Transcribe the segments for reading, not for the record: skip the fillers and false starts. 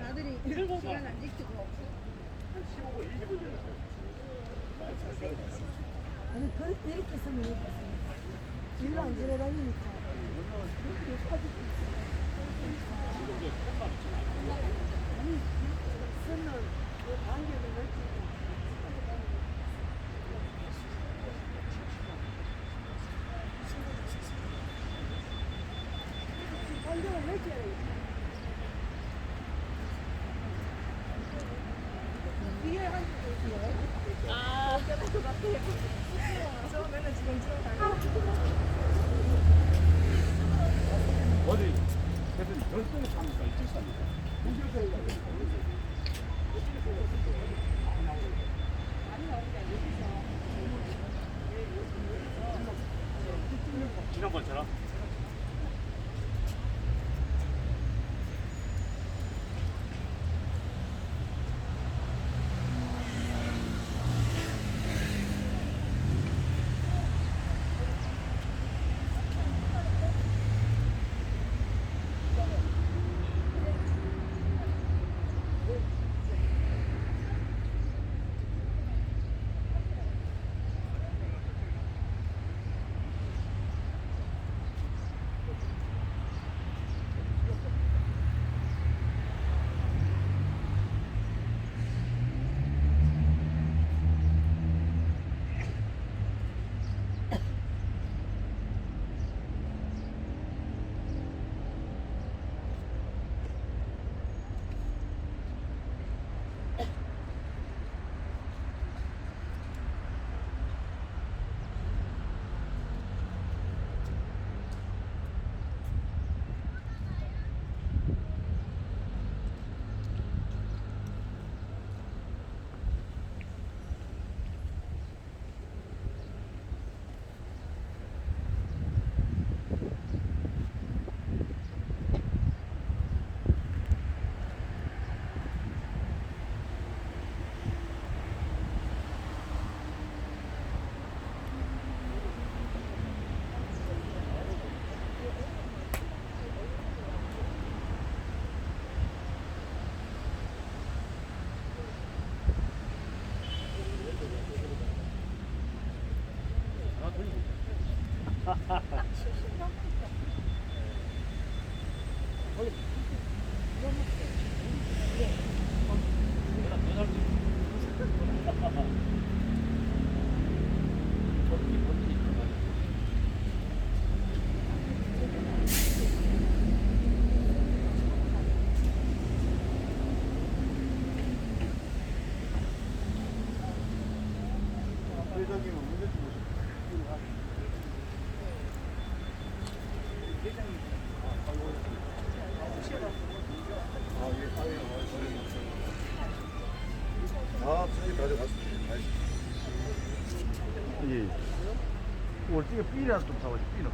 아들이 시간 안 지키고. 아니 이렇게 쓰면 일로 안 지나다니니까. 아니 쓰면 반격을 넣지. 반격을 넣지. 뒤에 한 아, 처음에는 지금 어디 그래서 열동에 삽니까? 이쪽 삽니까? 지난번처럼? 아, 선생님 가져갔습니다. 예. 월등히 삐라도 좀 사와지, 삐는.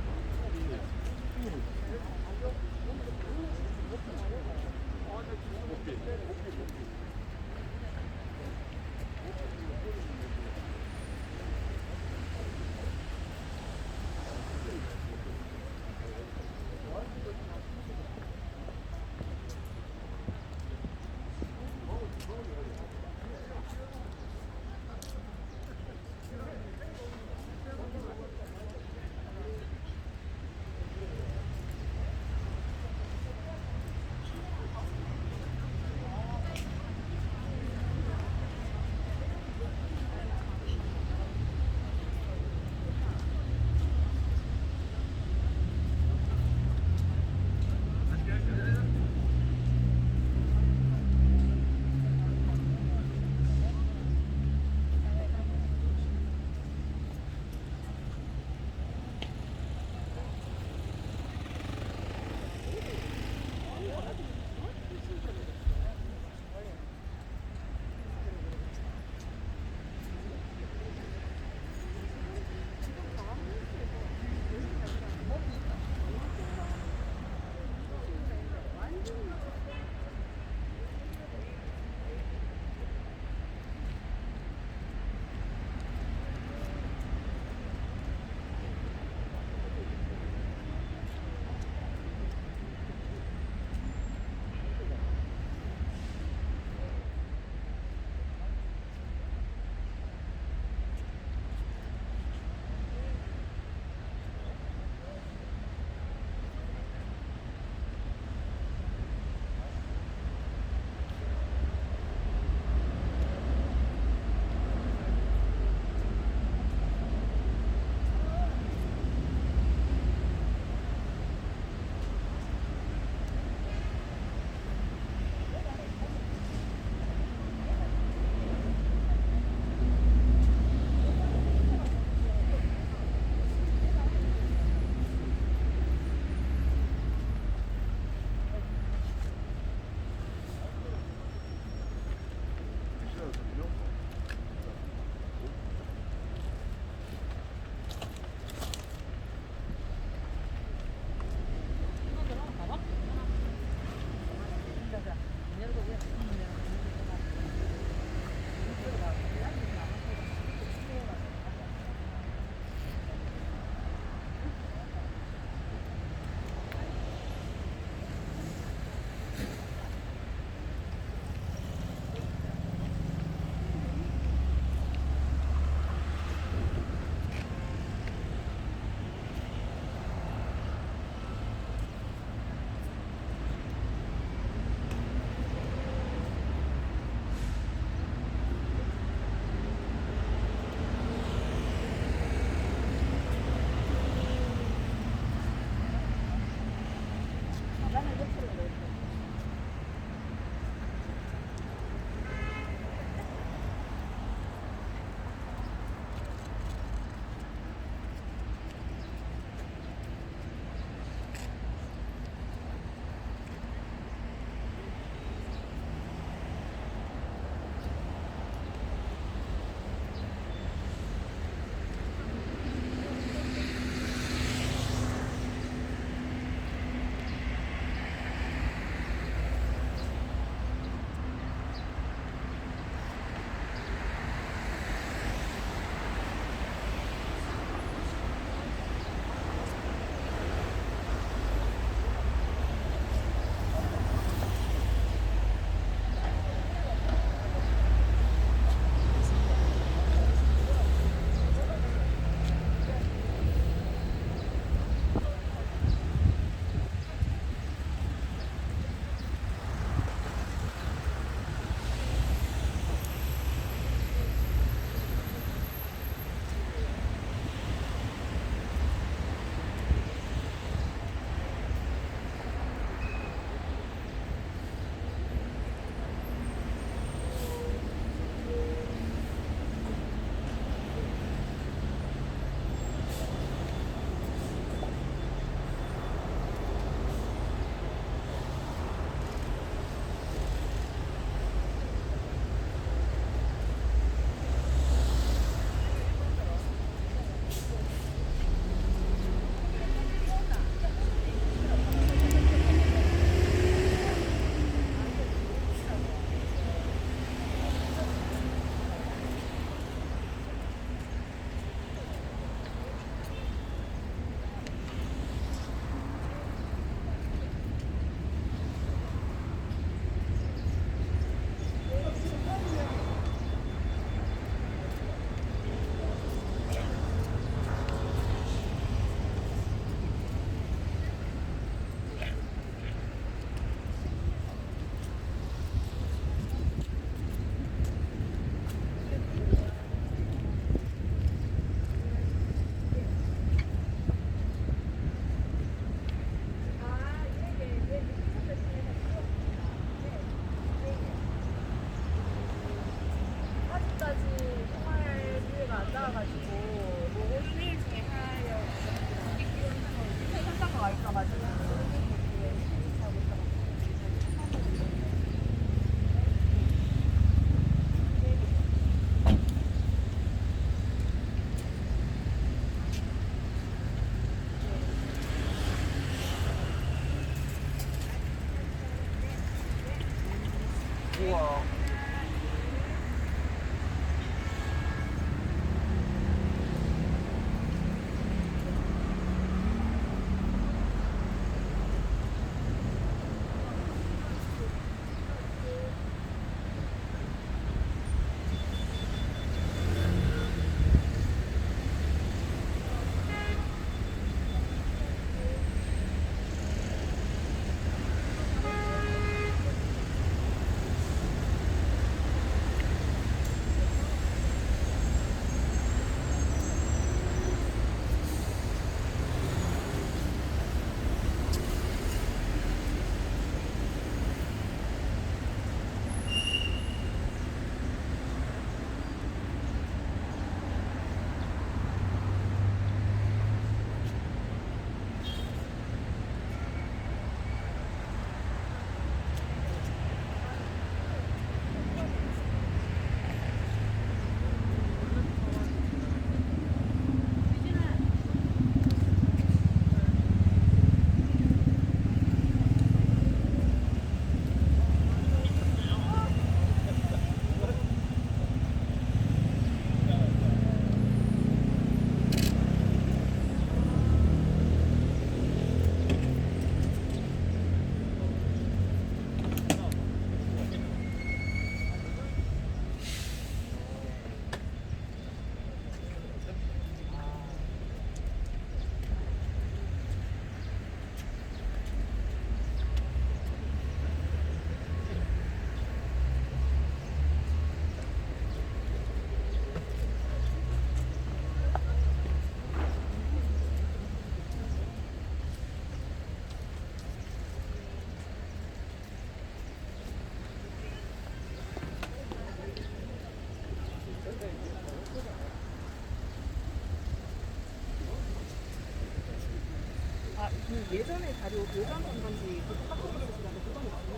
있어가지고. 우와. 그 예전에 자료 교감한 건지 그 똑같은 프로세스라고 그건 있습니다.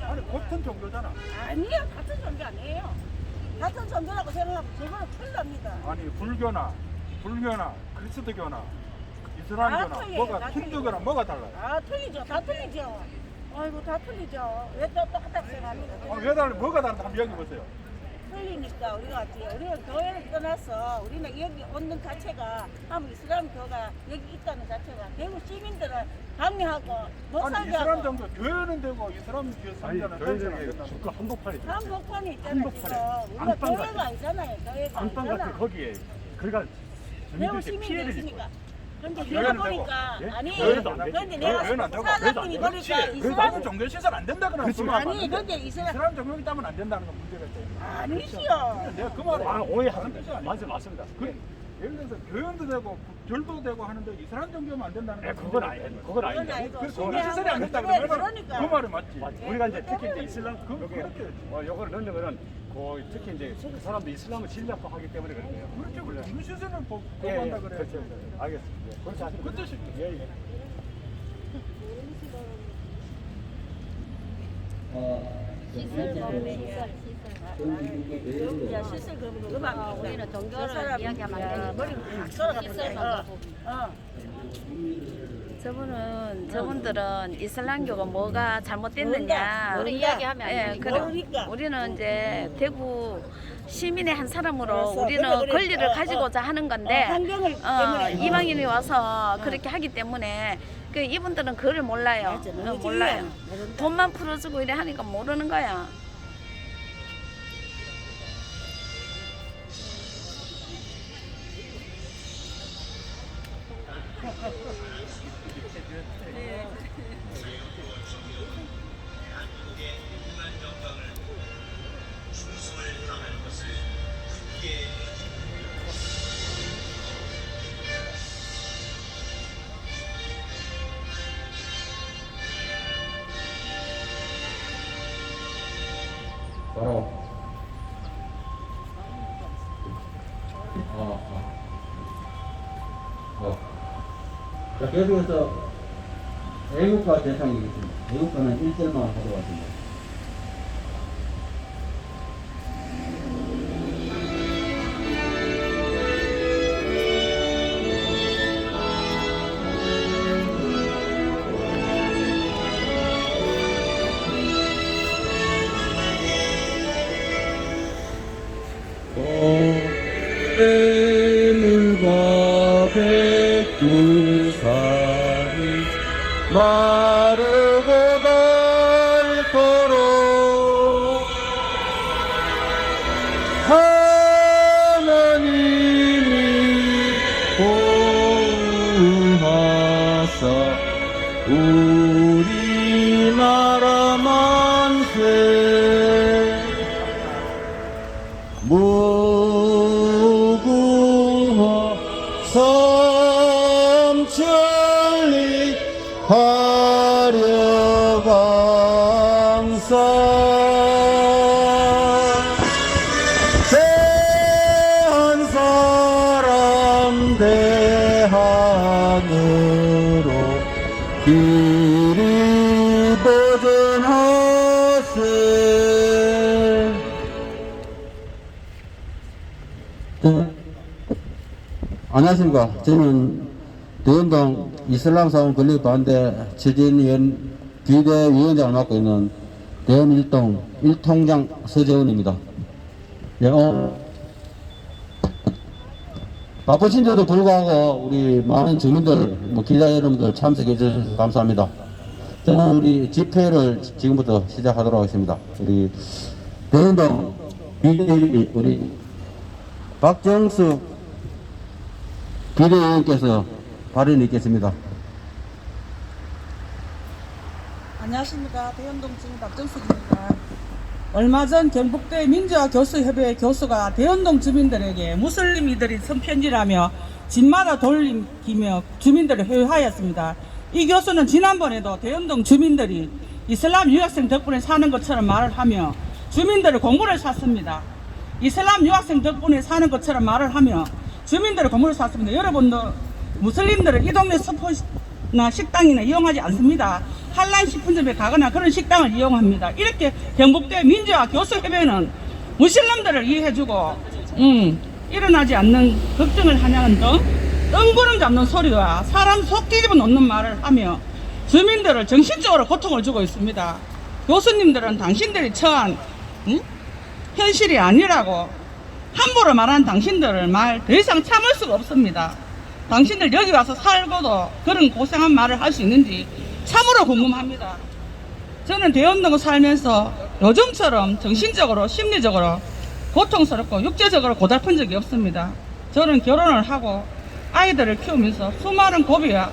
아니 같은 종교잖아. 아니요, 같은 종교 아니에요. 같은 종교라고 생각하면 저거는 큰일 납니다. 아니 불교나 그리스도교나 다 이슬람교나 틀려요, 뭐가 다 힌두교나 뭐가 달라요? 아, 틀리죠. 다 틀리죠. 아이고, 다 틀리죠. 왜 또 똑같다고 생각합니다. 왜 달라? 뭐가 다른지 한번 얘기해 보세요. 틀리니까 우리가 우리는 교회를 떠나서 우리는 여기 오는 자체가 한국 이슬람 교가 여기 있다는 자체가 대구 시민들을 방해하고 못 아니 살게 이슬람 하고 종교 교회는 되고 이슬람 교회 성전은 저희는 주가 한복판이 한복판이 있잖아요. 한복판에 지금 우리가 안방 교회가 아니잖아요. 교회가 안방 같은 아니잖아. 거기에 그러니까 대구 주민들께 시민이 피해를 입고 있으니까. 근데 교회는 내가 보니까 되고, 예? 아니 교회도 안 되고, 근데 내가 교회는 안 되고, 사장님이 교회도 안 보니까 그렇지. 이슬람 다른 종교 시설 안 된다 그러면 그렇지. 아니 근데 이슬람 이슬람 종교기 때문에 안 된다는 건 문제가 있다. 아니시요. 내가 그 말을 오해하는 거죠. 맞습니다. 예를 들어서 교회도 되고 절도 되고 하는데 이슬람 종교면 안 된다는 건 그건 아니에요. 그건 아닌데. 아니고 그 신뢰하고 시설이 안 된다 그래, 그러면 그러니까. 그 말이 맞지. 우리가 이제 특히 이제 이슬람 그렇게. 요거를 넣는 거는 특히 이제 그 사람도 이슬람을 신뢰하고 하기 때문에 그런 거예요. 그렇죠. 그 시설은 예, 거부한다 예, 그래. 그렇죠. 알겠습니다. 그렇지 않습니까? 그 뜻입니다. 예, 예. 야 시설 거부 음악 우리는 종교를 이야기하면 안 되니까. 시설 거부. 저분들은 이슬람교가 뭐가 잘못됐느냐. 우리 이야기하면 안 예, 되니까. 그래. 모르니까. 우리는 이제 대구 시민의 한 사람으로 그래서 우리는 그래. 권리를 가지고자 하는 건데 환경을 때문에 이방인이 와서 그렇게 하기 때문에 그 이분들은 그걸 몰라요. 맞아, 너무 몰라요. 모른다. 돈만 풀어주고 이래 하니까 모르는 거야. 바로 자, 계속해서 애국가 대상이겠습니다. 애국가는 1절만 하도록 하겠습니다. 물과 백두 사이 마르고 닳도록 하나님이 보호하사 우리나라 만세 무궁화 삼천리 화려강산 대한 사람 대한으로 길이 보전하세. 안녕하십니까. 저는 대연동 이슬람 사원 건립 반대 추진위원 비대위원장을 맡고 있는 대연 1동 1통장 서재훈입니다. 예, 바쁘신데도 불구하고 우리 많은 주민들, 기자 여러분들 참석해 주셔서 감사합니다. 저는 우리 집회를 지금부터 시작하도록 하겠습니다. 우리 대연동 비대위 우리 박정숙 비대위원께서 발언이 있겠습니다. 안녕하십니까. 대연동 주민 박정숙입니다. 얼마 전 경북대 민주화교수협회 교수가 대연동 주민들에게 무슬림이들이 선편지라며 집마다 돌리며 주민들을 회유하였습니다. 이 교수는 지난번에도 대연동 주민들이 이슬람 유학생 덕분에 사는 것처럼 말을 하며 주민들을 공물을 샀습니다. 이슬람 유학생 덕분에 사는 것처럼 말을 하며 주민들을 공물을 샀습니다. 여러분도 무슬림들은 이 동네 슈퍼나 식당이나 이용하지 않습니다. 한란식품점에 가거나 그런 식당을 이용합니다. 이렇게 경북대 민주화 교수협회는 무슬림들을 이해해주고 일어나지 않는 걱정을 하냐는 등 뜬구름 잡는 소리와 사람 속 뒤집어 놓는 말을 하며 주민들을 정신적으로 고통을 주고 있습니다. 교수님들은 당신들이 처한 현실이 아니라고 함부로 말하는 당신들을 말 더 이상 참을 수가 없습니다. 당신들 여기 와서 살고도 그런 고생한 말을 할 수 있는지 참으로 궁금합니다. 저는 대연동을 살면서 요즘처럼 정신적으로 심리적으로 고통스럽고 육체적으로 고달픈 적이 없습니다. 저는 결혼을 하고 아이들을 키우면서 수많은 고비와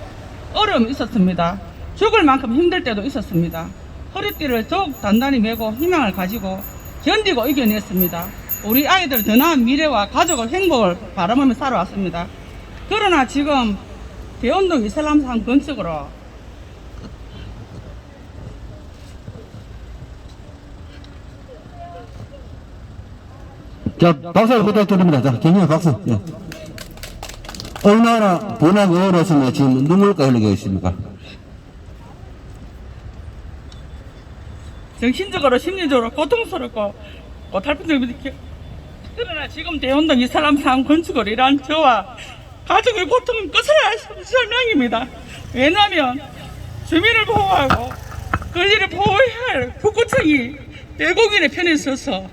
어려움이 있었습니다. 죽을 만큼 힘들 때도 있었습니다. 허리띠를 더욱 단단히 메고 희망을 가지고 견디고 이겨냈습니다. 우리 아이들 더 나은 미래와 가족의 행복을 바라보며 살아왔습니다. 그러나 지금 대연동 이슬람상 건축으로 자, 박수 부탁드립니다. 자, 경례 박수. 예. 얼마나 보내기 어려웠으면 지금 눈물까지 흘리고 있습니까? 정신적으로 심리적으로 고통스럽고 고달픈 점이 이렇게 그러나 지금 대연동 이슬람상 건축을 일한 저와 가족의 고통은 끝을 알 수 없는 설명입니다. 왜냐하면 주민을 보호하고 권리를 보호해야 할 북구청이 내국인의 편에 서서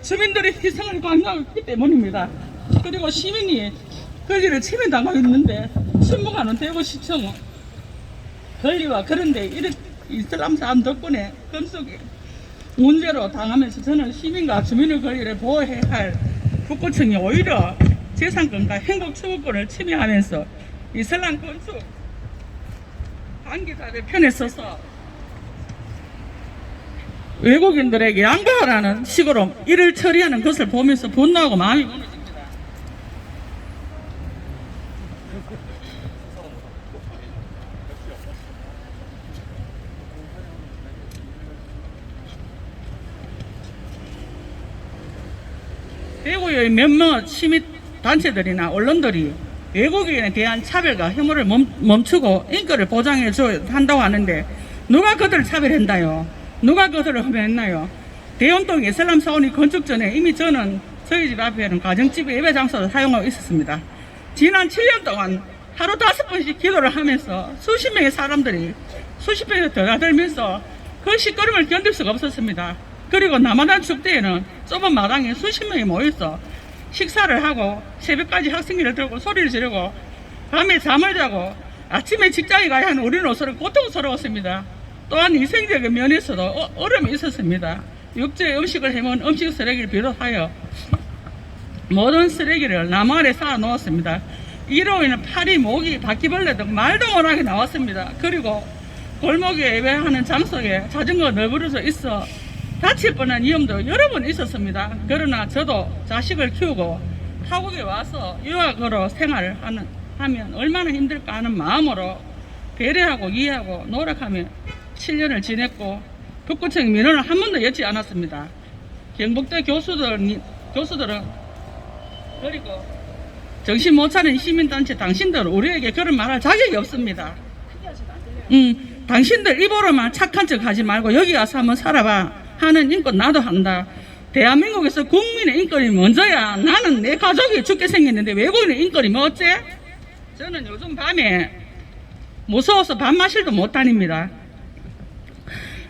주민들의 희생을 강요하기 때문입니다. 그리고 시민이 권리를 침해당하고 있는데 신문하는 대구시청은 권리와 그런데 이런 이슬람 사람 덕분에 건속에 문제로 당하면서 저는 시민과 주민의 권리를 보호해야 할 북구청이 오히려 재산권과 행복추구권을 침해하면서 이슬람 건축 관계자들 편에 서서 외국인들에게 양보하라는 식으로 일을 처리하는 것을 보면서 분노하고 마음이 무너집니다. 대구의 몇몇 시민단체들이나 언론들이 외국인에 대한 차별과 혐오를 멈추고 인권을 보장해 줘야 한다고 하는데 누가 그들을 차별한다요? 누가 그들을 혐오했나요? 대연동 이슬람 사원이 건축 전에 이미 저는 저희 집 앞에는 가정집 예배 장소로 사용하고 있었습니다. 지난 7년 동안 하루 5번씩 기도를 하면서 수십 명의 사람들이 수십 명이 들어들면서 그 시끄러움을 견딜 수가 없었습니다. 그리고 남아단 축제에는 좁은 마당에 수십 명이 모여서 식사를 하고 새벽까지 학생기를 들고 소리를 지르고 밤에 잠을 자고 아침에 직장에 가야 하는 우리로서는 고통스러웠습니다. 또한 위생적인 면에서도 어려움이 있었습니다. 육지에 음식을 해먹은 음식 쓰레기를 비롯하여 모든 쓰레기를 나무 아래 쌓아 놓았습니다. 이로 인해 파리, 모기, 바퀴벌레 등 말도 못하게 나왔습니다. 그리고 골목에 예배하는 장소에 자전거가 널브러져 있어 다칠 뻔한 위험도 여러 번 있었습니다. 그러나 저도 자식을 키우고 타국에 와서 유학으로 생활을 하면 얼마나 힘들까 하는 마음으로 배려하고 이해하고 노력하며 7년을 지냈고 북구청 민원을 한 번도 였지 않았습니다. 경북대 교수들은 그리고 정신 못 차린 시민단체 당신들은 우리에게 그런 말할 자격이 없습니다. 당신들 입으로만 착한 척 하지 말고 여기 와서 한번 살아봐 하는 인권 나도 한다. 대한민국에서 국민의 인권이 먼저야. 나는 내 가족이 죽게 생겼는데 외국인의 인권이 뭐 어째? 저는 요즘 밤에 무서워서 밤마실도 못 다닙니다.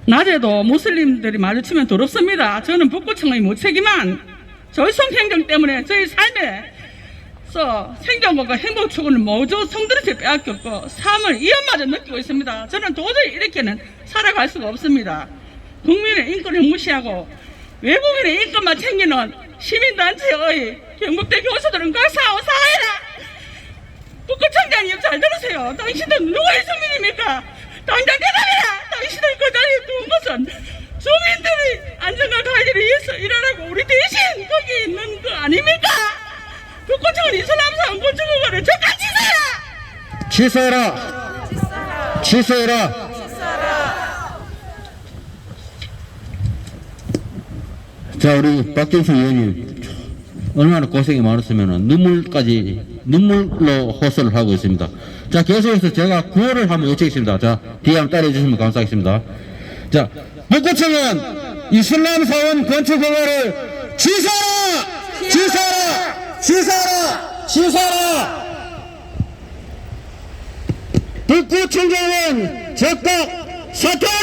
낮에도 무슬림들이 마주치면 더럽습니다. 저는 북구청의 무책임한 절성행정 때문에 저희 삶에서 생존권과 행복추구를 모두 성들한테 빼앗겼고 삶을 위험마저 느끼고 있습니다. 저는 도저히 이렇게는 살아갈 수가 없습니다. 국민의 인권을 무시하고 외국인의 인권만 챙기는 시민단체의 경북대 교수들은 가서 사해라. 북구청장님 잘 들으세요. 당신들 누구의 서민입니까? 당장 대답해라. 당신들 그 자리에 두은 것은 주민들의 안전과 관리를 위해서 일하라고 우리 대신 거기 있는 거 아닙니까? 북구청은 이슬람사원 건축허가를 적극 취소해라. 취소해라. 자, 우리 박정수 의원님 얼마나 고생이 많았으면 눈물로 호소를 하고 있습니다. 자, 계속해서 제가 구호를 한번 외치겠습니다. 자, 뒤에 한번 따라해 주시면 감사하겠습니다. 자, 북구청은 이슬람 사원 건축 허가를 취소하라! 취소하라! 취소하라! 취소하라! 북구청장은 즉각 사퇴하라!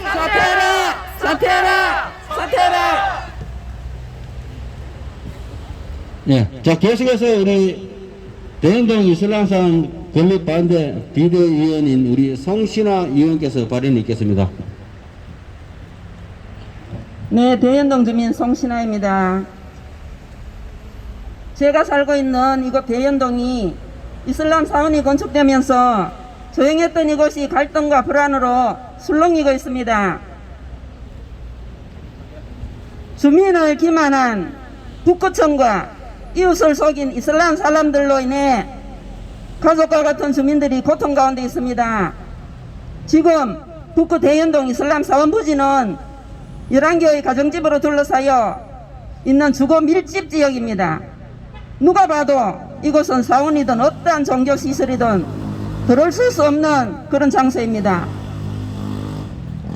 사퇴하라! 사퇴하라! 사퇴하라! 네, 자, 계속해서 우리 대연동 이슬람사원 건립 반대 비대위원인 우리 송신아 의원께서 발언이 있겠습니다. 네, 대연동 주민 송신아입니다. 제가 살고 있는 이곳 대연동이 이슬람 사원이 건축되면서 조용했던 이곳이 갈등과 불안으로 술렁이고 있습니다. 주민을 기만한 북구청과 이웃을 속인 이슬람 사람들로 인해 가족과 같은 주민들이 고통 가운데 있습니다. 지금 북구 대연동 이슬람 사원 부지는 11개의 가정집으로 둘러싸여 있는 주거 밀집 지역입니다. 누가 봐도 이곳은 사원이든 어떠한 종교시설이든 들어설 수 없는 그런 장소입니다.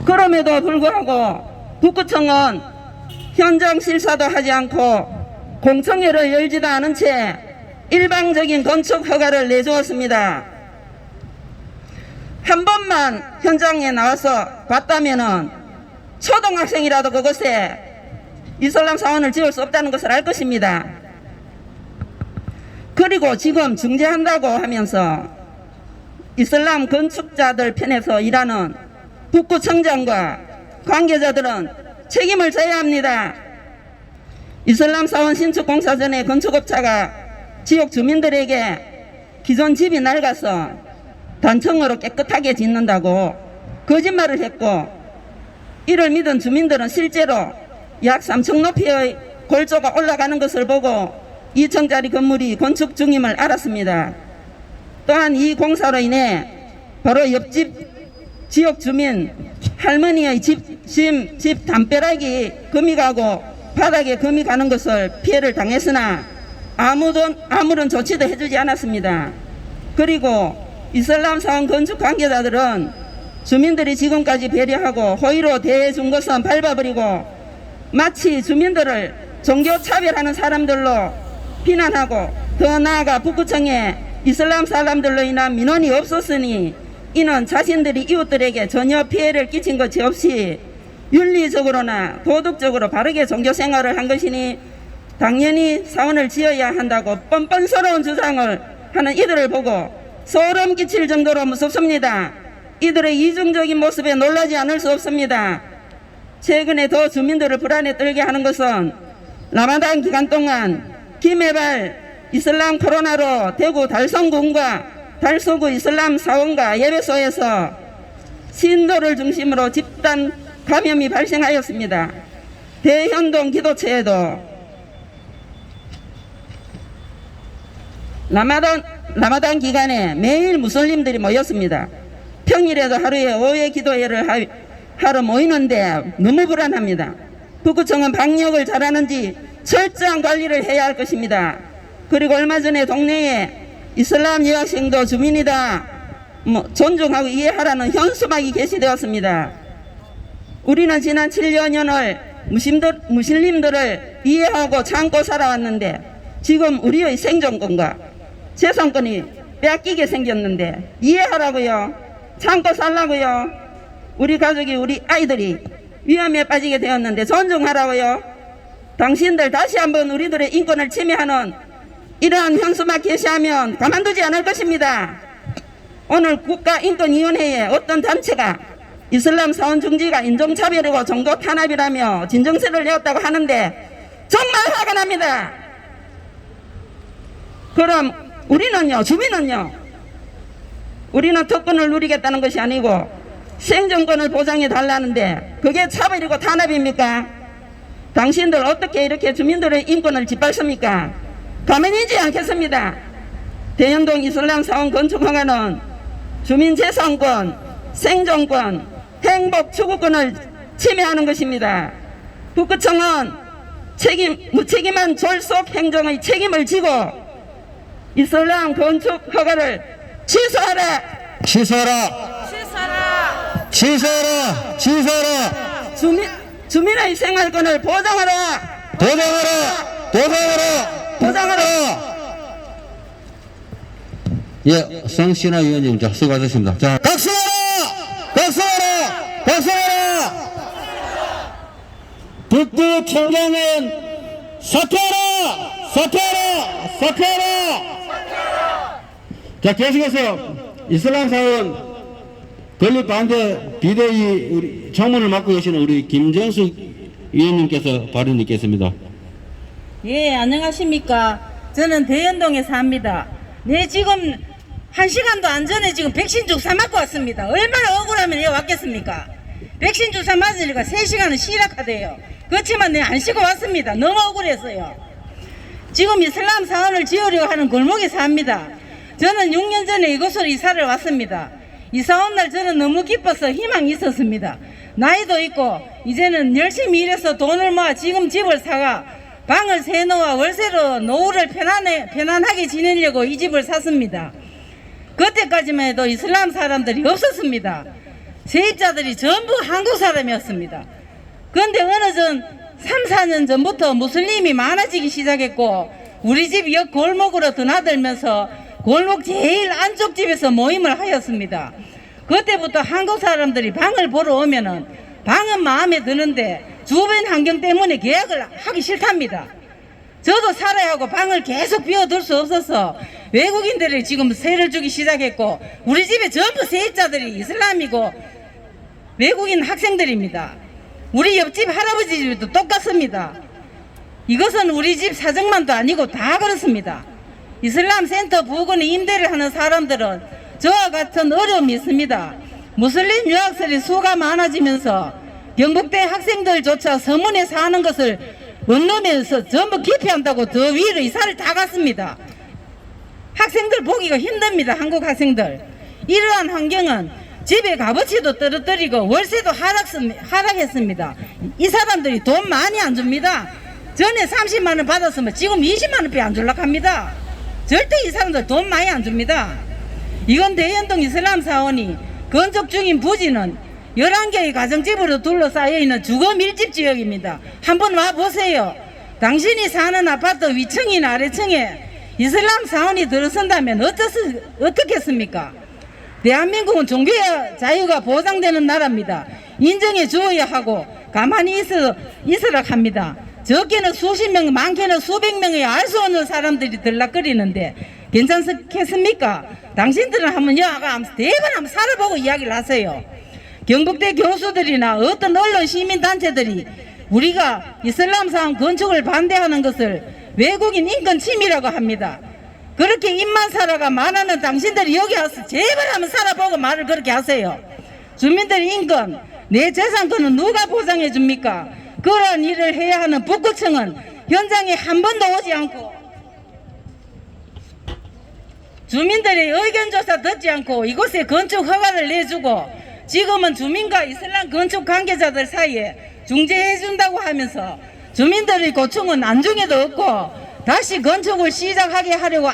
그럼에도 불구하고 북구청은 현장 실사도 하지 않고 공청회를 열지도 않은 채 일방적인 건축 허가를 내주었습니다. 한 번만 현장에 나와서 봤다면은 초등학생이라도 그것에 이슬람 사원을 지을 수 없다는 것을 알 것입니다. 그리고 지금 중재한다고 하면서 이슬람 건축자들 편에서 일하는 북구청장과 관계자들은 책임을 져야 합니다. 이슬람 사원 신축 공사 전에 건축업자가 지역 주민들에게 기존 집이 낡아서 단층으로 깨끗하게 짓는다고 거짓말을 했고, 이를 믿은 주민들은 실제로 약 3층 높이의 골조가 올라가는 것을 보고 2층짜리 건물이 건축 중임을 알았습니다. 또한 이 공사로 인해 바로 옆집 지역 주민 할머니의 집 담벼락이 금이 가고 바닥에 금이 가는 것을 피해를 당했으나 아무런 조치도 해주지 않았습니다. 그리고 이슬람 사원 건축 관계자들은 주민들이 지금까지 배려하고 호의로 대해준 것은 밟아버리고 마치 주민들을 종교 차별하는 사람들로 비난하고, 더 나아가 북구청에 이슬람 사람들로 인한 민원이 없었으니 이는 자신들이 이웃들에게 전혀 피해를 끼친 것이 없이 윤리적으로나 도덕적으로 바르게 종교 생활을 한 것이니 당연히 사원을 지어야 한다고 뻔뻔스러운 주장을 하는 이들을 보고 소름 끼칠 정도로 무섭습니다. 이들의 이중적인 모습에 놀라지 않을 수 없습니다. 최근에 더 주민들을 불안에 떨게 하는 것은 라마단 기간 동안 김해발 이슬람 코로나로 대구 달성군과 달서구 이슬람 사원과 예배소에서 신도를 중심으로 집단 감염이 발생하였습니다. 대현동 기도처에도 라마단 기간에 매일 무슬림들이 모였습니다. 평일에도 하루에 5회 기도회를 하러 모이는데 너무 불안합니다. 북구청은 방역을 잘하는지 철저한 관리를 해야 할 것입니다. 그리고 얼마 전에 동네에 이슬람 여학생도 주민이다 존중하고 이해하라는 현수막이 게시되었습니다. 우리는 지난 7여 년을 무슬림들을 이해하고 참고 살아왔는데 지금 우리의 생존권과 재산권이 뺏기게 생겼는데 이해하라고요? 참고 살라고요? 우리 가족이, 우리 아이들이 위험에 빠지게 되었는데 존중하라고요? 당신들 다시 한번 우리들의 인권을 침해하는 이러한 현수막 게시하면 가만두지 않을 것입니다. 오늘 국가인권위원회에 어떤 단체가 이슬람 사원 중지가 인종차별이고 종교 탄압이라며 진정서를 내었다고 하는데 정말 화가 납니다. 그럼 우리는요, 주민은요, 우리는 특권을 누리겠다는 것이 아니고 생존권을 보장해 달라는데 그게 차별이고 탄압입니까? 당신들 어떻게 이렇게 주민들의 인권을 짓밟습니까? 가만히 있지 않겠습니다. 대현동 이슬람 사원 건축허가는 주민재산권, 생존권, 행복 추구권을 침해하는 것입니다. 북구청은 무책임한 졸속 행정의 책임을 지고 이슬람 건축 허가를 취소하라! 취소하라! 취소하라! 취소하라! 취소하라! 주민의 생활권을 보장하라! 도장하라! 도장하라! 보장하라! 예, 성신아 위원님, 자, 수고하셨습니다. 자, 박수하라! 박수하라! 박수하라! 북구 청장은 사퇴하라! 사퇴하라! 사퇴하라! 자, 계속해서 이슬람 사원 건립 반대 비대위 우리 청문을 맡고 계시는 우리 김정숙 위원님께서 발언이 있겠습니다. 예, 안녕하십니까. 저는 대연동에 삽니다. 네, 지금 1시간도 안 전에 지금 백신 주사 맞고 왔습니다. 얼마나 억울하면 여기 왔겠습니까? 백신 주사 맞으니까 3시간은 시락하대요. 그렇지만 네, 안 쉬고 왔습니다. 너무 억울해서요. 지금 이슬람 사원을 지으려고 하는 골목에 삽니다. 저는 6년 전에 이곳으로 이사를 왔습니다. 이사 온 날 저는 너무 기뻐서 희망이 있었습니다. 나이도 있고 이제는 열심히 일해서 돈을 모아 지금 집을 사가 방을 새 놓아 월세로 노후를 편안하게 지내려고 이 집을 샀습니다. 그때까지만 해도 이슬람 사람들이 없었습니다. 세입자들이 전부 한국 사람이었습니다. 그런데 어느 3-4년 전부터 무슬림이 많아지기 시작했고 우리 집 옆 골목으로 드나들면서 골목 제일 안쪽 집에서 모임을 하였습니다. 그때부터 한국 사람들이 방을 보러 오면은 방은 마음에 드는데 주변 환경 때문에 계약을 하기 싫답니다. 저도 살아야 하고 방을 계속 비워둘 수 없어서 외국인들이 지금 세를 주기 시작했고 우리 집에 전부 세입자들이 이슬람이고 외국인 학생들입니다. 우리 옆집 할아버지 집도 똑같습니다. 이것은 우리 집 사정만도 아니고 다 그렇습니다. 이슬람 센터 부근에 임대를 하는 사람들은 저와 같은 어려움이 있습니다. 무슬림 유학생의 수가 많아지면서 경북대 학생들조차 서문에 사는 것을 원룸에서 전부 기피한다고 더 위로 이사를 다 갔습니다. 학생들 보기가 힘듭니다. 한국 학생들. 이러한 환경은 집의 값어치도 떨어뜨리고 월세도 하락했습니다. 이 사람들이 돈 많이 안 줍니다. 전에 30만 원 받았으면 지금 20만 원밖에 안 줄라 합니다. 절대 이 사람들 돈 많이 안 줍니다. 이건 대연동 이슬람 사원이 건축 중인 부지는 11개의 가정집으로 둘러싸여 있는 주거 밀집 지역입니다. 한번 와보세요. 당신이 사는 아파트 위층이나 아래층에 이슬람 사원이 들어선다면 어떻겠습니까? 대한민국은 종교의 자유가 보장되는 나라입니다. 인정해 주어야 하고 가만히 있으라 합니다. 적게는 수십 명, 많게는 수백 명의 알 수 없는 사람들이 들락거리는데 괜찮겠습니까? 당신들은 한번 대번 한번 살아보고 이야기를 하세요. 경북대 교수들이나 어떤 언론 시민단체들이 우리가 이슬람사원 건축을 반대하는 것을 외국인 인권 침해라고 합니다. 그렇게 입만 살아가 말하는 당신들이 여기 와서 제발 한번 살아보고 말을 그렇게 하세요. 주민들의 인권, 내 재산권은 누가 보장해 줍니까? 그러한 일을 해야 하는 북구청은 현장에 한 번도 오지 않고 주민들의 의견조사 듣지 않고 이곳에 건축 허가를 내주고 지금은 주민과 이슬람 건축 관계자들 사이에 중재해준다고 하면서 주민들의 고충은 안중에도 없고 다시 건축을 시작하게 하려고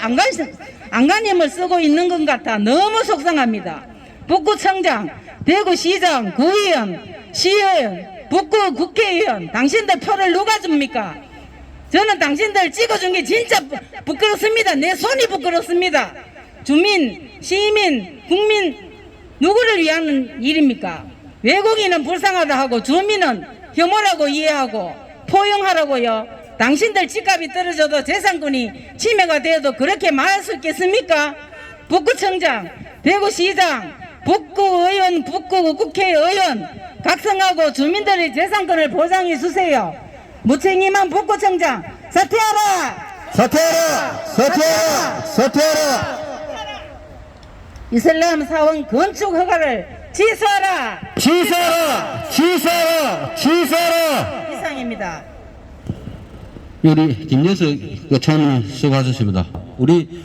안간힘을 쓰고 있는 것 같아 너무 속상합니다. 북구청장, 대구시장, 구의원, 시의원, 북구 국회의원 당신들 표를 누가 줍니까? 저는 당신들 찍어준 게 진짜 부끄럽습니다. 내 손이 부끄럽습니다. 주민, 시민, 국민 누구를 위한 일입니까? 외국인은 불쌍하다 하고 주민은 혐오라고 이해하고 포용하라고요. 당신들 집값이 떨어져도 재산권이 침해가 되어도 그렇게 말할 수 있겠습니까? 북구청장, 대구시장, 북구의원, 북구 국회의원 각성하고 주민들의 재산권을 보장해 주세요. 무책임한 북구청장 사퇴하라! 사퇴하라! 사퇴하라! 사퇴하라! 이슬람 사원 건축 허가를 취소하라! 취소하라! 취소하라! 취소하라! 이상입니다. 우리 김여석 의원 수고하셨습니다. 우리